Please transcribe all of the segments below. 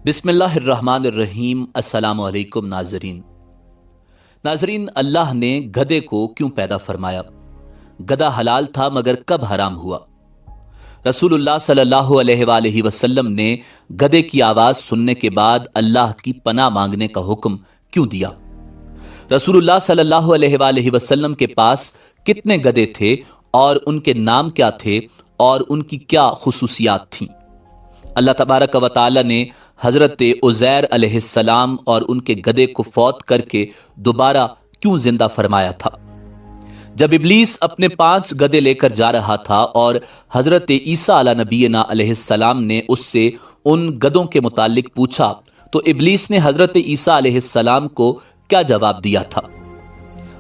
بسم اللہ الرحمن الرحیم۔ السلام علیکم ناظرین، اللہ نے گدھے کو کیوں پیدا فرمایا؟ گدھا حلال تھا مگر کب حرام ہوا؟ رسول اللہ صلی اللہ علیہ وآلہ وسلم نے گدھے کی آواز سننے کے بعد اللہ کی پناہ مانگنے کا حکم کیوں دیا؟ رسول اللہ صلی اللہ علیہ وآلہ وسلم کے پاس کتنے گدھے تھے اور ان کے نام کیا تھے اور ان کی کیا خصوصیات تھیں؟ اللہ تبارک و تعالی نے حضرت عزیر علیہ السلام اور ان کے گدھے کو فوت کر کے دوبارہ کیوں زندہ فرمایا تھا؟ جب ابلیس اپنے 5 گدھے لے کر جا رہا تھا اور حضرت عیسیٰ علی نبینا علیہ السلام نے اس سے ان گدھوں کے متعلق پوچھا تو ابلیس نے حضرت عیسیٰ علیہ السلام کو کیا جواب دیا تھا؟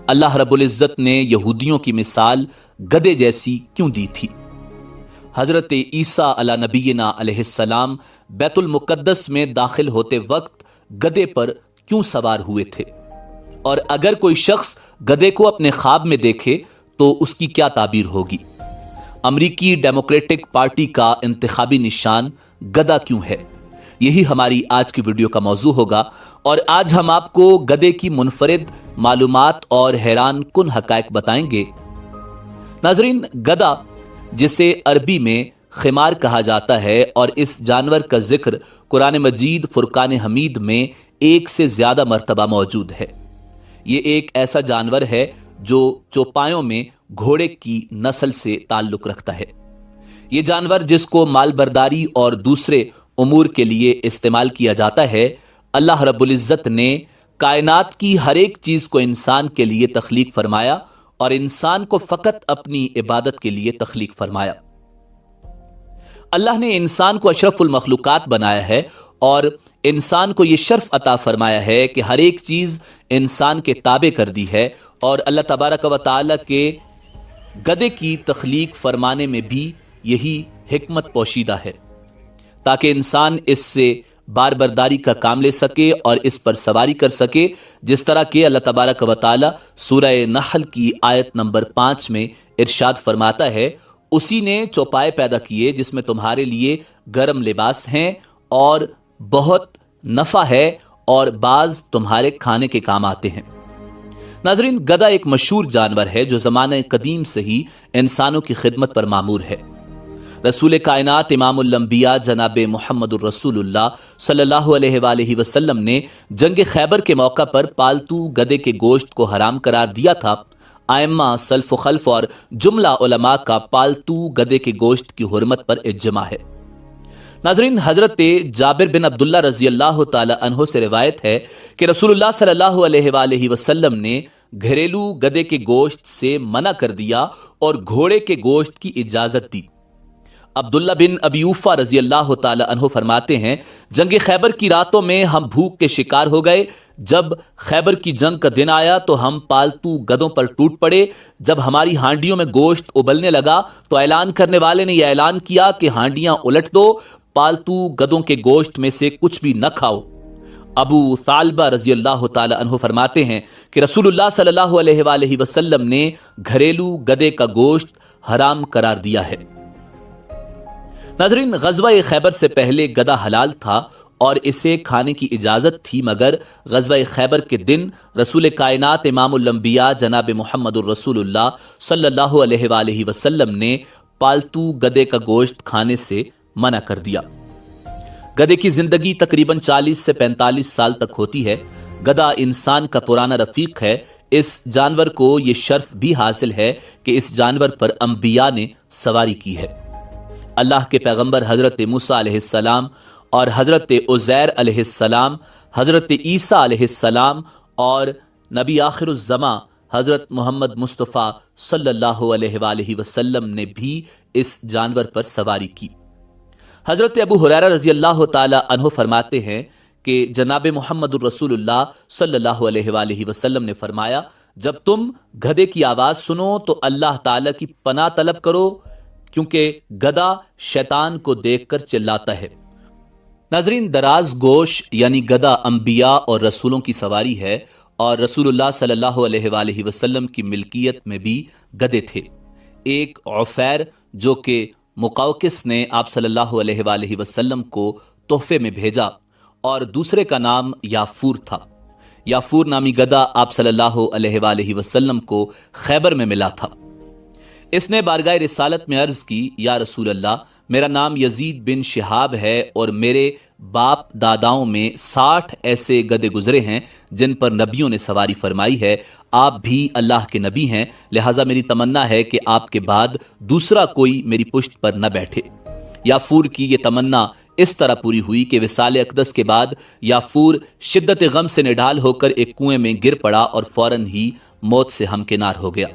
اللہ رب العزت نے یہودیوں کی مثال گدھے جیسی کیوں دی تھی؟ حضرت عیسیٰ علی نبینا علیہ السلام بیت المقدس میں داخل ہوتے وقت گدھے پر کیوں سوار ہوئے تھے؟ اور اگر کوئی شخص گدھے کو اپنے خواب میں دیکھے تو اس کی کیا تعبیر ہوگی؟ امریکی ڈیموکریٹک پارٹی کا انتخابی نشان گدھا کیوں ہے؟ یہی ہماری آج کی ویڈیو کا موضوع ہوگا، اور آج ہم آپ کو گدھے کی منفرد معلومات اور حیران کن حقائق بتائیں گے۔ ناظرین، گدھا جسے عربی میں خمار کہا جاتا ہے اور اس جانور کا ذکر قرآن مجید فرقان حمید میں 1 سے زیادہ مرتبہ موجود ہے۔ یہ ایک ایسا جانور ہے جو چوپایوں میں گھوڑے کی نسل سے تعلق رکھتا ہے۔ یہ جانور جس کو مال برداری اور دوسرے امور کے لیے استعمال کیا جاتا ہے، اللہ رب العزت نے کائنات کی ہر ایک چیز کو انسان کے لیے تخلیق فرمایا اور انسان کو فقط اپنی عبادت کے لیے تخلیق فرمایا۔ اللہ نے انسان کو اشرف المخلوقات بنایا ہے اور انسان کو یہ شرف عطا فرمایا ہے کہ ہر ایک چیز انسان کے تابع کر دی ہے، اور اللہ تبارک و تعالی کے گدھے کی تخلیق فرمانے میں بھی یہی حکمت پوشیدہ ہے تاکہ انسان اس سے بار برداری کا کام لے سکے اور اس پر سواری کر سکے، جس طرح کہ اللہ تبارک و تعالی سورہ نحل کی آیت نمبر 5 میں ارشاد فرماتا ہے، اسی نے چوپائے پیدا کیے جس میں تمہارے لیے گرم لباس ہیں اور بہت نفع ہے اور بعض تمہارے کھانے کے کام آتے ہیں۔ ناظرین، گدھا ایک مشہور جانور ہے جو زمانہ قدیم سے ہی انسانوں کی خدمت پر مامور ہے۔ رسول کائنات امام الانبیاء جناب محمد الرسول اللہ صلی اللہ علیہ وآلہ وسلم نے جنگ خیبر کے موقع پر پالتو گدھے کے گوشت کو حرام قرار دیا تھا۔ ائمہ سلف و خلف اور جملہ علماء کا پالتو گدھے کے گوشت کی حرمت پر اجماع ہے۔ ناظرین، حضرت جابر بن عبداللہ رضی اللہ تعالی عنہ سے روایت ہے کہ رسول اللہ صلی اللہ علیہ وآلہ وسلم نے گھریلو گدھے کے گوشت سے منع کر دیا اور گھوڑے کے گوشت کی اجازت دی۔ عبداللہ بن ابی اوفا رضی اللہ تعالی عنہ فرماتے ہیں، جنگ خیبر کی راتوں میں ہم بھوک کے شکار ہو گئے۔ جب خیبر کی جنگ کا دن آیا تو ہم پالتو گدھوں پر ٹوٹ پڑے۔ جب ہماری ہانڈیوں میں گوشت ابلنے لگا تو اعلان کرنے والے نے یہ اعلان کیا کہ ہانڈیاں الٹ دو، پالتو گدھوں کے گوشت میں سے کچھ بھی نہ کھاؤ۔ ابو ثعلبہ رضی اللہ تعالی عنہ فرماتے ہیں کہ رسول اللہ صلی اللہ علیہ وآلہ وسلم نے گھریلو گدھے کا گوشت حرام قرار دیا ہے۔ ناظرین، غزوہ خیبر سے پہلے گدھا حلال تھا اور اسے کھانے کی اجازت تھی، مگر غزوہ خیبر کے دن رسول کائنات امام الانبیاء جناب محمد الرسول اللہ صلی اللہ علیہ وآلہ وسلم نے پالتو گدھے کا گوشت کھانے سے منع کر دیا۔ گدھے کی زندگی تقریباً 40 سے 45 سال تک ہوتی ہے۔ گدھا انسان کا پرانا رفیق ہے۔ اس جانور کو یہ شرف بھی حاصل ہے کہ اس جانور پر انبیاء نے سواری کی ہے۔ اللہ کے پیغمبر حضرت موسیٰ علیہ السلام اور حضرت عزیر علیہ السلام، حضرت عیسیٰ علیہ السلام اور نبی آخر الزماں حضرت محمد مصطفیٰ صلی اللہ علیہ وآلہ وسلم نے بھی اس جانور پر سواری کی۔ حضرت ابو ہریرہ رضی اللہ تعالی عنہ فرماتے ہیں کہ جناب محمد الرسول اللہ صلی اللہ علیہ وآلہ وسلم نے فرمایا، جب تم گدھے کی آواز سنو تو اللہ تعالی کی پناہ طلب کرو، کیونکہ گدھا شیطان کو دیکھ کر چلاتا ہے۔ ناظرین، دراز گوش یعنی گدھا انبیاء اور رسولوں کی سواری ہے، اور رسول اللہ صلی اللہ علیہ وآلہ وسلم کی ملکیت میں بھی گدھے تھے۔ ایک عفیر جو کہ مقوقس نے آپ صلی اللہ علیہ وآلہ وسلم کو تحفے میں بھیجا اور دوسرے کا نام یافور تھا۔ یافور نامی گدھا آپ صلی اللہ علیہ وآلہ وسلم کو خیبر میں ملا تھا۔ اس نے بارگاہ رسالت میں عرض کی، یا رسول اللہ، میرا نام یزید بن شہاب ہے اور میرے باپ داداؤں میں 60 ایسے گدھے گزرے ہیں جن پر نبیوں نے سواری فرمائی ہے، آپ بھی اللہ کے نبی ہیں، لہٰذا میری تمنا ہے کہ آپ کے بعد دوسرا کوئی میری پشت پر نہ بیٹھے۔ یافور کی یہ تمنا اس طرح پوری ہوئی کہ وصال اقدس کے بعد یافور شدت غم سے نڈال ہو کر ایک کنویں میں گر پڑا اور فوراً ہی موت سے ہمکنار ہو گیا۔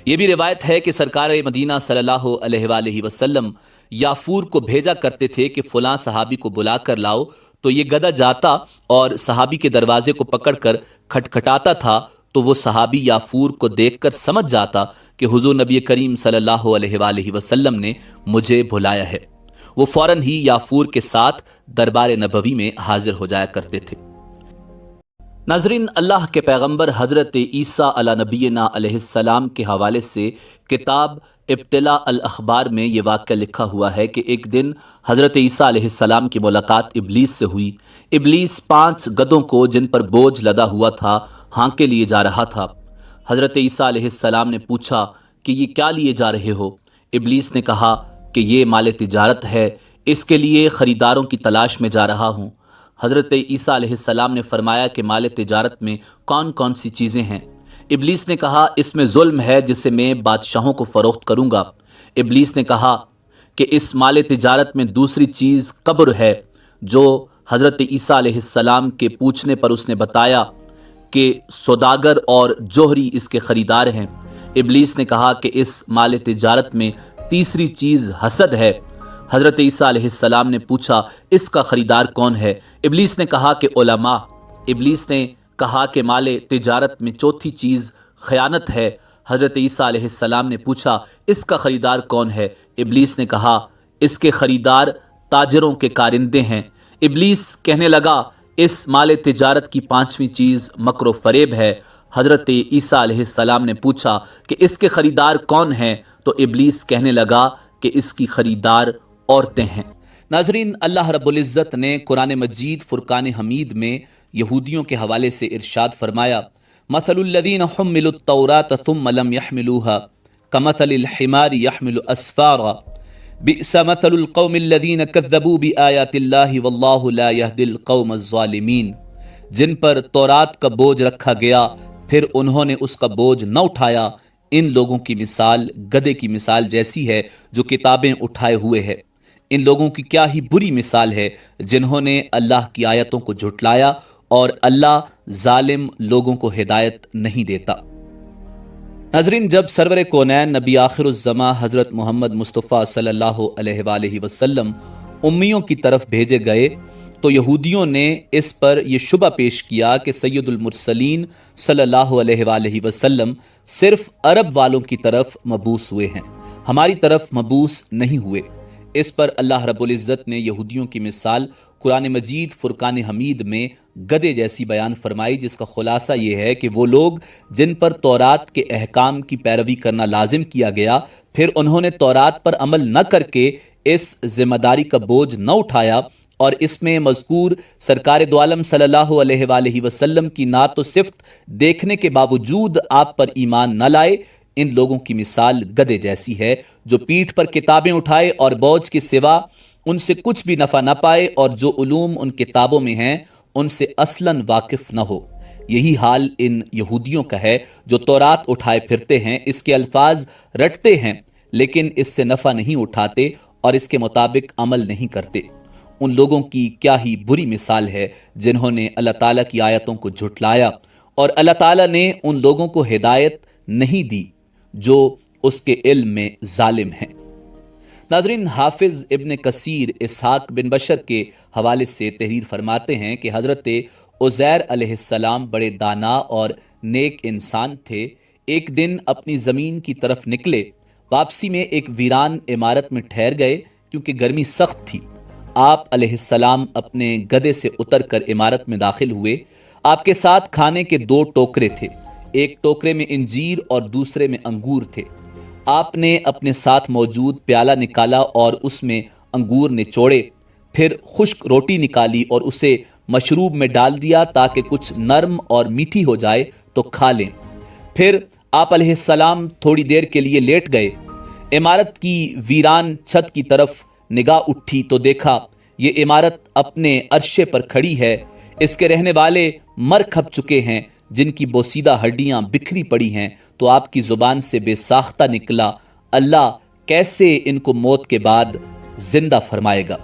یہ بھی روایت ہے کہ سرکار مدینہ صلی اللہ علیہ وآلہ وسلم یافور کو بھیجا کرتے تھے کہ فلاں صحابی کو بلا کر لاؤ، تو یہ گدھا جاتا اور صحابی کے دروازے کو پکڑ کر کھٹکھٹاتا تھا، تو وہ صحابی یافور کو دیکھ کر سمجھ جاتا کہ حضور نبی کریم صلی اللہ علیہ وآلہ وسلم نے مجھے بلایا ہے۔ وہ فوراً ہی یافور کے ساتھ دربار نبوی میں حاضر ہو جایا کرتے تھے۔ ناظرین، اللہ کے پیغمبر حضرت عیسیٰ علی نبینا علیہ السلام کے حوالے سے کتاب ابتلاء الاخبار میں یہ واقعہ لکھا ہوا ہے کہ ایک دن حضرت عیسیٰ علیہ السلام کی ملاقات ابلیس سے ہوئی۔ ابلیس 5 گدھوں کو جن پر بوجھ لدا ہوا تھا ہانکے لیے جا رہا تھا۔ حضرت عیسیٰ علیہ السلام نے پوچھا کہ یہ کیا لیے جا رہے ہو؟ ابلیس نے کہا کہ یہ مال تجارت ہے، اس کے لیے خریداروں کی تلاش میں جا رہا ہوں۔ حضرت عیسیٰ علیہ السلام نے فرمایا کہ مال تجارت میں کون کون سی چیزیں ہیں؟ ابلیس نے کہا اس میں ظلم ہے جسے میں بادشاہوں کو فروخت کروں گا۔ ابلیس نے کہا کہ اس مال تجارت میں دوسری چیز قبر ہے، جو حضرت عیسیٰ علیہ السلام کے پوچھنے پر اس نے بتایا کہ سوداگر اور جوہری اس کے خریدار ہیں۔ ابلیس نے کہا کہ اس مال تجارت میں تیسری چیز حسد ہے۔ حضرت عیسیٰ علیہ السلام نے پوچھا اس کا خریدار کون ہے؟ ابلیس نے کہا کہ علماء۔ ابلیس نے کہا کہ مال تجارت میں چوتھی چیز خیانت ہے۔ حضرت عیسیٰ علیہ السلام نے پوچھا اس کا خریدار کون ہے؟ ابلیس نے کہا اس کے خریدار تاجروں کے کارندے ہیں۔ ابلیس کہنے لگا اس مال تجارت کی 5ویں چیز مکر و فریب ہے۔ حضرت عیسیٰ علیہ السلام نے پوچھا کہ اس کے خریدار کون ہیں؟ تو ابلیس کہنے لگا کہ اس کی خریدار عورتیں ہیں۔ ناظرین، اللہ رب العزت نے قرآن مجید فرقان حمید میں یہودیوں کے حوالے سے ارشاد فرمایا، مثل الذین حملوا التوراۃ ثم لم يحملوها كمثل الحمار يحمل اسفارا بئس مثل القوم الذین كذبوا بآیات اللہ واللہ لا يهدی القوم الظالمین۔ جن پر تورات کا بوجھ رکھا گیا پھر انہوں نے اس کا بوجھ نہ اٹھایا، ان لوگوں کی مثال گدھے کی مثال جیسی ہے جو کتابیں اٹھائے ہوئے ہے۔ ان لوگوں کی کیا ہی بری مثال ہے جنہوں نے اللہ کی آیتوں کو جھٹلایا، اور اللہ ظالم لوگوں کو ہدایت نہیں دیتا۔ ناظرین، جب سرور کونین نبی آخر الزماں حضرت محمد مصطفیٰ صلی اللہ علیہ وآلہ وسلم امیوں کی طرف بھیجے گئے تو یہودیوں نے اس پر یہ شبہ پیش کیا کہ سید المرسلین صلی اللہ علیہ وآلہ وسلم صرف عرب والوں کی طرف مبعوث ہوئے ہیں، ہماری طرف مبعوث نہیں ہوئے۔ اس پر اللہ رب العزت نے یہودیوں کی مثال قرآن مجید فرقان حمید میں گدھے جیسی بیان فرمائی، جس کا خلاصہ یہ ہے کہ وہ لوگ جن پر تورات کے احکام کی پیروی کرنا لازم کیا گیا، پھر انہوں نے تورات پر عمل نہ کر کے اس ذمہ داری کا بوجھ نہ اٹھایا، اور اس میں مذکور سرکار دو عالم صلی اللہ علیہ وآلہ وسلم کی نعت و صفت دیکھنے کے باوجود آپ پر ایمان نہ لائے، ان لوگوں کی مثال گدھے جیسی ہے جو پیٹھ پر کتابیں اٹھائے اور بوجھ کے سوا ان سے کچھ بھی نفع نہ پائے، اور جو علوم ان کتابوں میں ہیں ان سے اصلاً واقف نہ ہو۔ یہی حال ان یہودیوں کا ہے جو تورات اٹھائے پھرتے ہیں، اس کے الفاظ رٹتے ہیں لیکن اس سے نفع نہیں اٹھاتے اور اس کے مطابق عمل نہیں کرتے۔ ان لوگوں کی کیا ہی بری مثال ہے جنہوں نے اللہ تعالیٰ کی آیتوں کو جھٹلایا، اور اللہ تعالیٰ نے ان لوگوں کو ہدایت نہیں دی جو اس کے علم میں ظالم ہیں۔ ناظرین، حافظ ابن کثیر اسحاق بن بشر کے حوالے سے تحریر فرماتے ہیں کہ حضرت عزیر علیہ السلام بڑے دانا اور نیک انسان تھے۔ ایک دن اپنی زمین کی طرف نکلے، واپسی میں ایک ویران عمارت میں ٹھہر گئے کیونکہ گرمی سخت تھی۔ آپ علیہ السلام اپنے گدھے سے اتر کر عمارت میں داخل ہوئے۔ آپ کے ساتھ کھانے کے 2 ٹوکرے تھے، ایک ٹوکرے میں انجیر اور دوسرے میں انگور تھے۔ آپ نے اپنے ساتھ موجود پیالہ نکالا اور اس میں انگور نچوڑے، پھر خشک روٹی نکالی اور اسے مشروب میں ڈال دیا تاکہ کچھ نرم اور میٹھی ہو جائے تو کھا لیں۔ پھر آپ علیہ السلام تھوڑی دیر کے لیے لیٹ گئے۔ عمارت کی ویران چھت کی طرف نگاہ اٹھی تو دیکھا یہ عمارت اپنے عرشے پر کھڑی ہے، اس کے رہنے والے مر کھپ چکے ہیں جن کی بوسیدہ ہڈیاں بکھری پڑی ہیں۔ تو آپ کی زبان سے بے ساختہ نکلا، اللہ کیسے ان کو موت کے بعد زندہ فرمائے گا؟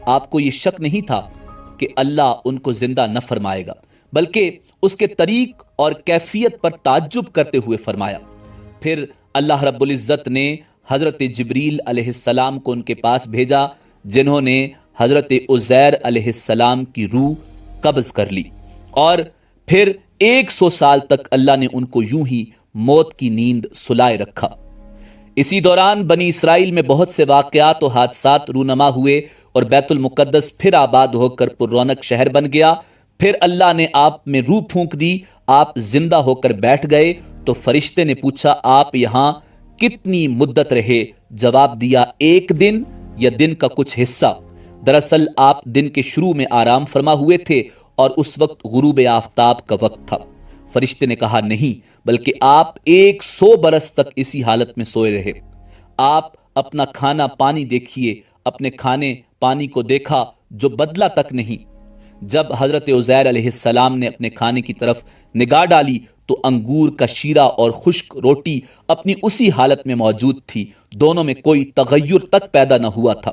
آپ کو یہ شک نہیں تھا کہ اللہ ان کو زندہ نہ فرمائے گا، بلکہ اس کے طریق اور کیفیت پر تعجب کرتے ہوئے فرمایا۔ پھر اللہ رب العزت نے حضرت جبریل علیہ السلام کو ان کے پاس بھیجا، جنہوں نے حضرت عزیر علیہ السلام کی روح قبض کر لی، اور پھر 100 سال تک اللہ نے ان کو یوں ہی موت کی نیند سلائے رکھا۔ اسی دوران بنی اسرائیل میں بہت سے واقعات و حادثات رونما ہوئے اور بیت المقدس پھر آباد ہو کر پر رونق شہر بن گیا۔ پھر اللہ نے آپ میں روح پھونک دی، آپ زندہ ہو کر بیٹھ گئے تو فرشتے نے پوچھا آپ یہاں کتنی مدت رہے؟ جواب دیا 1 دن یا دن کا کچھ حصہ۔ دراصل آپ دن کے شروع میں آرام فرما ہوئے تھے اور اس وقت غروب آفتاب کا وقت تھا۔ فرشتے نے کہا نہیں، بلکہ آپ 100 برس تک اسی حالت میں سوئے رہے۔ آپ اپنا کھانا پانی دیکھیے، اپنے کھانے پانی کو دیکھا جو بدلا تک نہیں۔ جب حضرت عزیر علیہ السلام نے اپنے کھانے کی طرف نگاہ ڈالی تو انگور کا شیرہ اور خشک روٹی اپنی اسی حالت میں موجود تھی، دونوں میں کوئی تغیر تک پیدا نہ ہوا تھا۔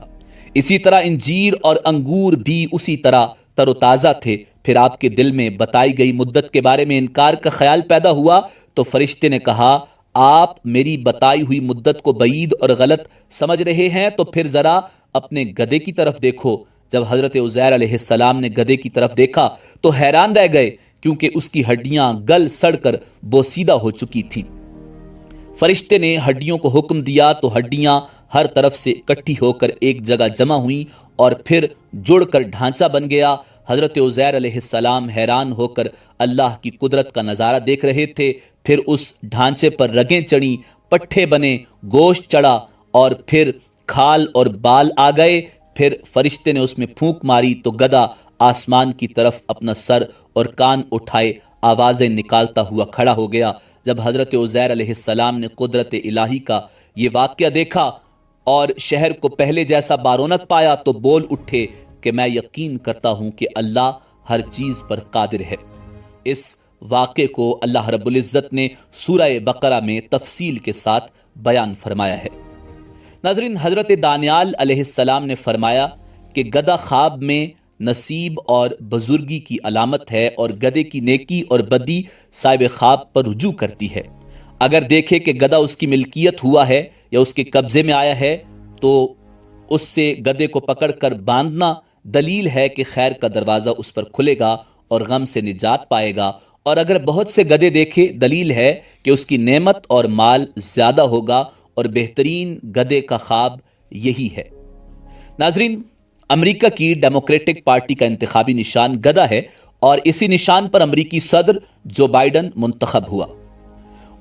اسی طرح انجیر اور انگور بھی اسی طرح تر و تازہ تھے۔ پھر آپ کے دل میں بتائی گئی مدت کے بارے میں انکار کا خیال پیدا ہوا تو فرشتے نے کہا آپ میری بتائی ہوئی مدت کو بعید اور غلط سمجھ رہے ہیں تو پھر ذرا اپنے گدھے کی طرف دیکھو۔ جب حضرت عزیر علیہ السلام نے گدھے کی طرف دیکھا تو حیران رہ گئے، کیونکہ اس کی ہڈیاں گل سڑ کر بوسیدہ ہو چکی تھی۔ فرشتے نے ہڈیوں کو حکم دیا تو ہڈیاں ہر طرف سے اکٹھی ہو کر ایک جگہ جمع ہوئیں اور پھر جڑ کر ڈھانچہ بن گیا۔ حضرت عزیر علیہ السلام حیران ہو کر اللہ کی قدرت کا نظارہ دیکھ رہے تھے۔ پھر اس ڈھانچے پر رگیں چڑھیں، پٹھے بنے، گوشت چڑھا اور پھر کھال اور بال آ گئے۔ پھر فرشتے نے اس میں پھونک ماری تو گدھا آسمان کی طرف اپنا سر اور کان اٹھائے آوازیں نکالتا ہوا کھڑا ہو گیا۔ جب حضرت عزیر علیہ السلام نے قدرت الہی کا یہ واقعہ دیکھا اور شہر کو پہلے جیسا بارونق پایا تو بول اٹھے کہ میں یقین کرتا ہوں کہ اللہ ہر چیز پر قادر ہے۔ اس واقعے کو اللہ رب العزت نے سورہ بقرہ میں تفصیل کے ساتھ بیان فرمایا ہے۔ ناظرین، حضرت دانیال علیہ السلام نے فرمایا کہ گدھا خواب میں نصیب اور بزرگی کی علامت ہے اور گدھے کی نیکی اور بدی صاحب خواب پر رجوع کرتی ہے۔ اگر دیکھے کہ گدھا اس کی ملکیت ہوا ہے یا اس کے قبضے میں آیا ہے تو اس سے گدھے کو پکڑ کر باندھنا دلیل ہے کہ خیر کا دروازہ اس پر کھلے گا اور غم سے نجات پائے گا، اور اگر بہت سے گدھے دیکھے دلیل ہے کہ اس کی نعمت اور مال زیادہ ہوگا، اور بہترین گدھے کا خواب یہی ہے۔ ناظرین، امریکہ کی ڈیموکریٹک پارٹی کا انتخابی نشان گدھا ہے اور اسی نشان پر امریکی صدر جو بائیڈن منتخب ہوا۔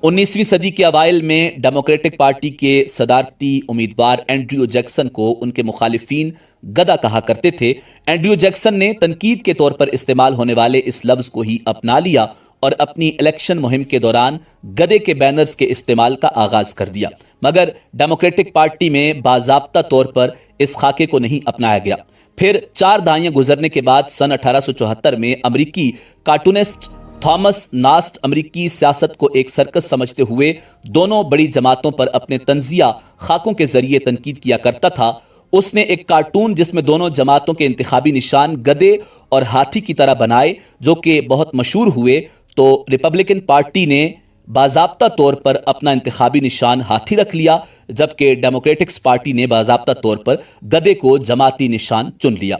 19ویں صدی کے اوائل میں ڈیموکریٹک پارٹی کے صدارتی امیدوار اینڈریو جیکسن کو ان کے مخالفین گدھا کہا کرتے تھے۔ اینڈریو جیکسن نے تنقید کے طور پر استعمال ہونے والے اس لفظ کو ہی اپنا لیا اور اپنی الیکشن مہم کے دوران گدھے کے بینرز کے استعمال کا آغاز کر دیا، مگر ڈیموکریٹک پارٹی میں باضابطہ طور پر اس خاکے کو نہیں اپنایا گیا۔ پھر 4 دہائیاں گزرنے کے بعد سن 1874 میں امریکی کارٹونسٹ تھامس ناسٹ امریکی سیاست کو ایک سرکس سمجھتے ہوئے دونوں بڑی جماعتوں پر اپنے طنزیہ خاکوں کے ذریعے تنقید کیا کرتا تھا۔ اس نے ایک کارٹون جس میں دونوں جماعتوں کے انتخابی نشان گدھے اور ہاتھی کی طرح بنائے جو کہ بہت مشہور ہوئے، تو ریپبلکن پارٹی نے باضابطہ طور پر اپنا انتخابی نشان ہاتھی رکھ لیا، جبکہ ڈیموکریٹکس پارٹی نے باضابطہ طور پر گدھے کو جماعتی نشان چن لیا۔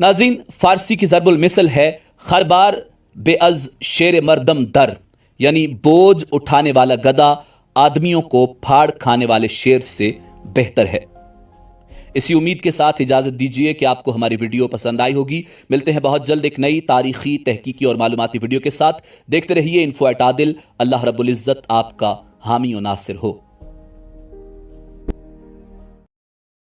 ناظرین، فارسی کی ضرب المثل ہے خربار بے از شیر مردم در، یعنی بوجھ اٹھانے والا گدھا آدمیوں کو پھاڑ کھانے والے شیر سے بہتر ہے۔ اسی امید کے ساتھ اجازت دیجیے کہ آپ کو ہماری ویڈیو پسند آئی ہوگی۔ ملتے ہیں بہت جلد ایک نئی تاریخی، تحقیقی اور معلوماتی ویڈیو کے ساتھ۔ دیکھتے رہیے info@adil۔ اللہ رب العزت آپ کا حامی و ناصر ہو۔